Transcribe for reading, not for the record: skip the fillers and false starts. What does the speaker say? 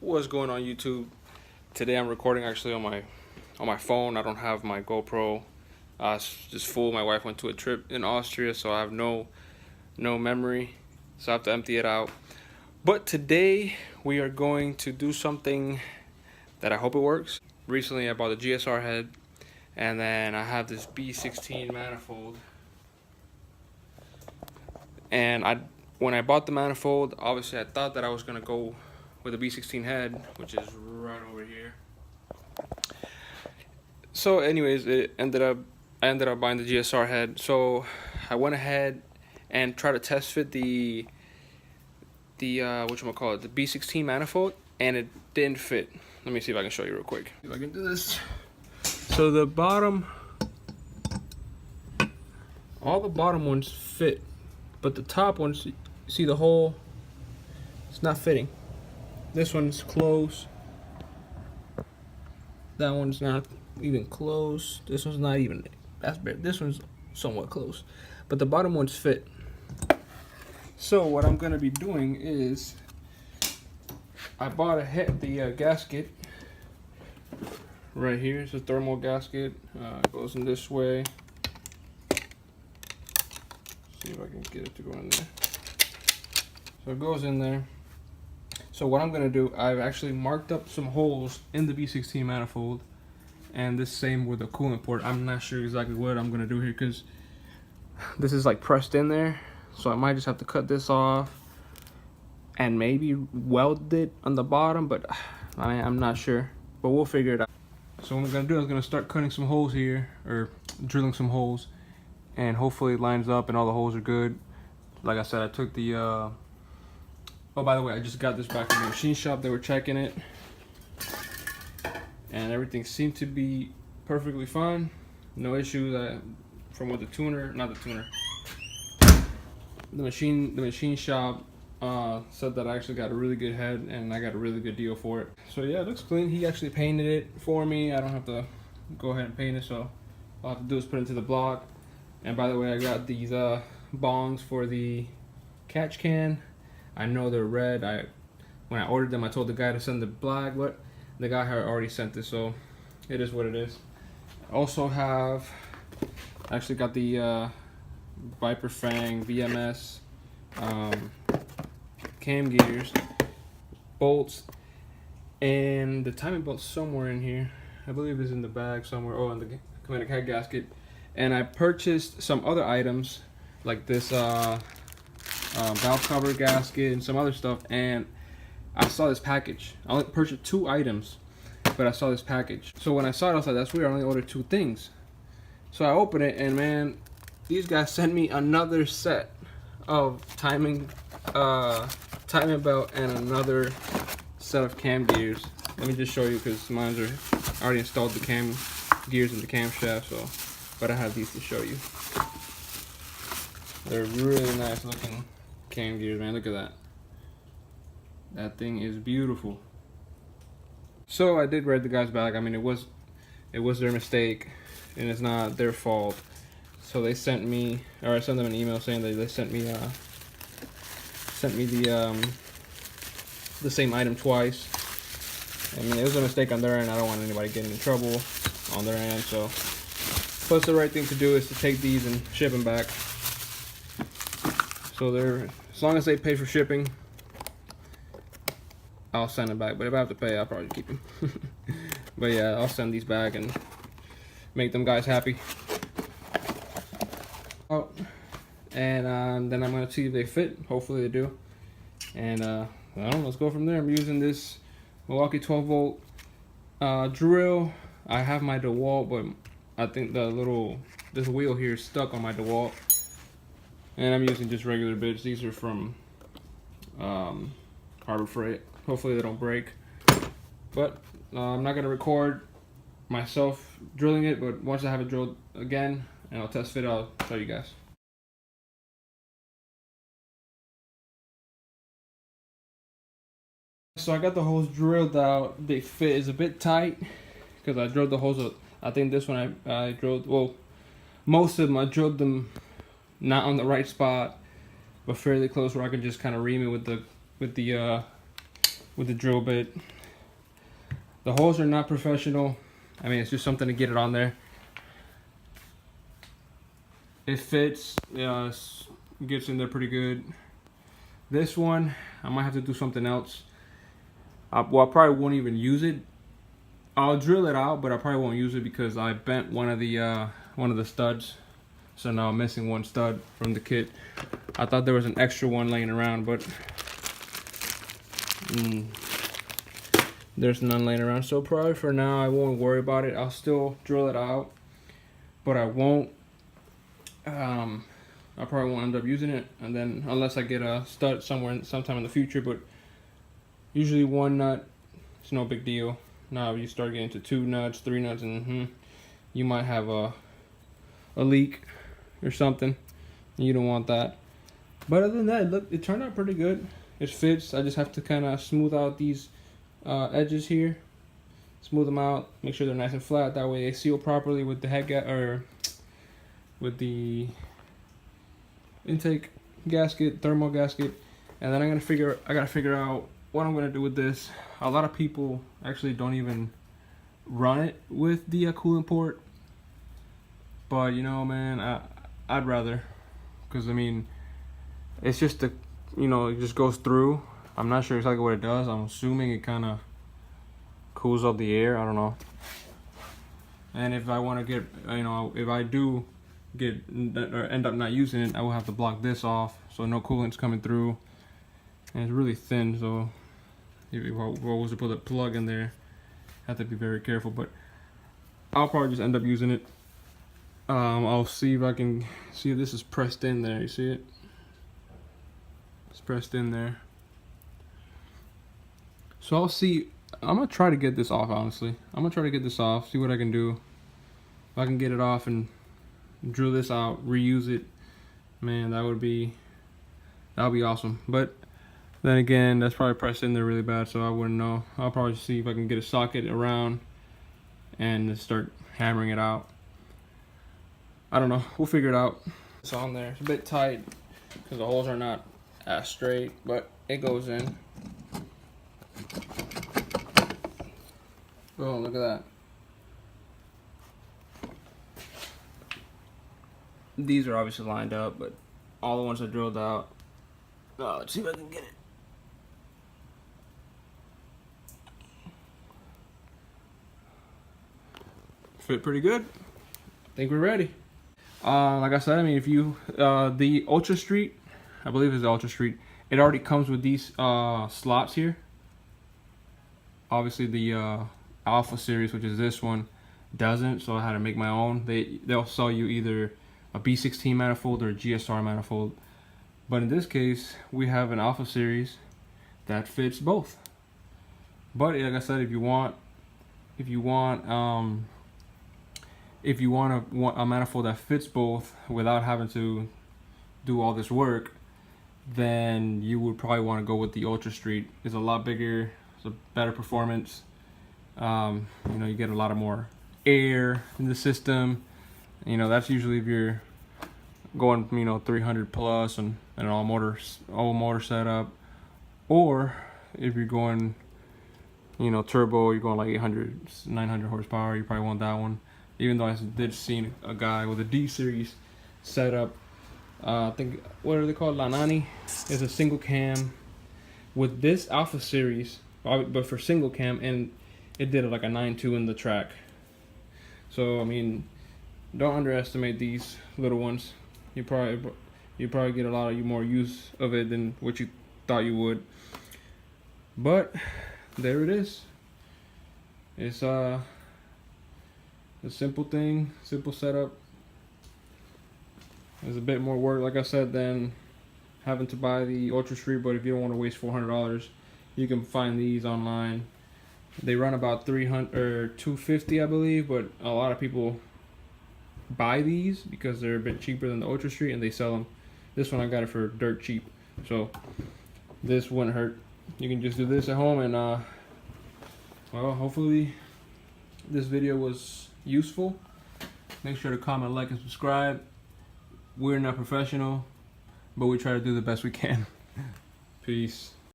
What's going on YouTube? Today I'm recording actually on my phone. I don't have my GoPro. It's just full. My wife went to a trip in Austria, so I have no memory. So I have to empty it out. But today we are going to do something that I hope it works. Recently I bought a GSR head, and then I have this B16 manifold. And when I bought the manifold, obviously I thought that I was gonna go with a B16 head, which is right over here. So anyways, I ended up buying the GSR head. So I went ahead and tried to test fit the whatchamacallit, the B16 manifold, and it didn't fit. Let me see if I can show you real quick. If I can do this. So the bottom, all the bottom ones fit, but the top ones, see the hole, it's not fitting. This one's close. That one's not even close. This one's not even, that's bad. This one's somewhat close, but the bottom ones fit. So what I'm gonna be doing is, I bought the gasket right here. It's a thermal gasket. It goes in this way. See if I can get it to go in there. So it goes in there. So what I'm gonna do, I've actually marked up some holes in the B16 manifold, and this same with the coolant port. I'm not sure exactly what I'm gonna do here because this is like pressed in there. So I might just have to cut this off and maybe weld it on the bottom, but I'm not sure. But we'll figure it out. So what I'm gonna do is I'm gonna start cutting some holes here, or drilling some holes, and hopefully it lines up and all the holes are good. Like I said, I took the oh, by the way, I just got this back from the machine shop. They were checking it, and everything seemed to be perfectly fine. No issues. From what the machine shop said that I actually got a really good head, and I got a really good deal for it. So yeah, it looks clean. He actually painted it for me. I don't have to go ahead and paint it, so all I have to do is put it into the block. And by the way, I got these bongs for the catch can. I know they're red. When I ordered them, I told the guy to send the black, but the guy had already sent it, so it is what it is. I also have, I actually got the Viper Fang VMS cam gears, bolts, and the timing belt's somewhere in here. I believe it's in the bag somewhere. Oh, in the kinetic head gasket. And I purchased some other items like this valve cover gasket and some other stuff, and I saw this package. I only purchased 2 items, but I saw this package. So when I saw it, I was like, that's weird, I only ordered 2 things. So I opened it, and man, these guys sent me another set of timing belt and another set of cam gears. Let me just show you, because mine are already installed the cam gears in the camshaft, so, but I have these to show you. They're really nice looking cam gears, man. Look at that. That thing is beautiful. So I did write the guys back. I mean, it was their mistake, and it's not their fault. So they sent me, or I sent them an email saying that they sent me the same item twice. I mean, it was a mistake on their end. I don't want anybody getting in trouble on their end. So, plus the right thing to do is to take these and ship them back. So as long as they pay for shipping, I'll send them back. But if I have to pay, I'll probably keep them. But yeah, I'll send these back and make them guys happy. Oh, and then I'm gonna see if they fit. Hopefully they do. And I don't know, let's go from there. I'm using this Milwaukee 12-volt drill. I have my DeWalt, but I think this wheel here is stuck on my DeWalt. And I'm using just regular bits. These are from Harbor Freight. Hopefully they don't break. But I'm not gonna record myself drilling it, but once I have it drilled again and I'll test fit, I'll show you guys. So I got the holes drilled out. They fit. It's a bit tight because I drilled the holes out. I think this one I drilled, well, most of them I drilled them not on the right spot, but fairly close where I can just kind of ream it with the drill bit. The holes are not professional. I mean, it's just something to get it on there. It fits, gets in there pretty good. This one, I might have to do something else. Well, I probably won't even use it. I'll drill it out, but I probably won't use it because I bent one of the studs. So now I'm missing one stud from the kit. I thought there was an extra one laying around, but there's none laying around. So probably for now, I won't worry about it. I'll still drill it out, but I won't. I probably won't end up using it, and then unless I get a stud sometime in the future. But usually one nut, it's no big deal. Now you start getting to 2 nuts, 3 nuts, and you might have a leak or something. You don't want that. But other than that, look, it turned out pretty good. It fits. I just have to kind of smooth out these edges here. Smooth them out. Make sure they're nice and flat. That way they seal properly with the head or with the intake gasket, thermal gasket. And then I gotta figure out what I'm gonna do with this. A lot of people actually don't even run it with the coolant port, but you know, man, I'd rather, because I mean, it's just it just goes through. I'm not sure exactly what it does. I'm assuming it kind of cools up the air. I don't know. And if I want to get, if I do get or end up not using it, I will have to block this off so no coolant's coming through. And it's really thin, so if I was to put a plug in there, I have to be very careful. But I'll probably just end up using it. I'll see if I can see if this is pressed in there. You see it? It's pressed in there. So I'll see. I'm gonna try to get this off, honestly. I'm gonna try to get this off, see what I can do. If I can get it off and drill this out, reuse it, man, that would be awesome. But then again, that's probably pressed in there really bad, so I wouldn't know. I'll probably see if I can get a socket around and start hammering it out. I don't know. We'll figure it out. It's on there. It's a bit tight because the holes are not as straight, but it goes in. Oh, look at that. These are obviously lined up, but all the ones I drilled out. Oh, let's see if I can get it. Fit pretty good. I think we're ready. Like I said, I mean, if you the Ultra Street, I believe it's the Ultra Street, it already comes with these slots here. Obviously the Alpha series, which is this one, doesn't, so I had to make my own. They'll sell you either a B16 manifold or a GSR manifold, but in this case we have an Alpha series that fits both. But like I said, if you want a manifold that fits both without having to do all this work, then you would probably want to go with the Ultra Street. It's a lot bigger, it's a better performance. You get a lot of more air in the system. That's usually if you're going 300 plus and all motor setup, or if you're going turbo, you're going like 800, 900 horsepower, you probably want that one. Even though I did see a guy with a D series setup, I think, what are they called, Lanani, is a single cam with this Alpha series, but for single cam, and it did like a 9.2 in the track. So I mean, don't underestimate these little ones. You probably get a lot more use of it than what you thought you would. But there it is. It's a simple thing, simple setup. There's a bit more work, like I said, than having to buy the Ultra Street, but if you don't want to waste $400, you can find these online. They run about $300 or $250, I believe, but a lot of people buy these because they're a bit cheaper than the Ultra Street, and they sell them. This one I got it for dirt cheap, so this wouldn't hurt. You can just do this at home, and well, hopefully this video was useful. Make sure to comment, like, and subscribe. We're not professional, but we try to do the best we can. Peace.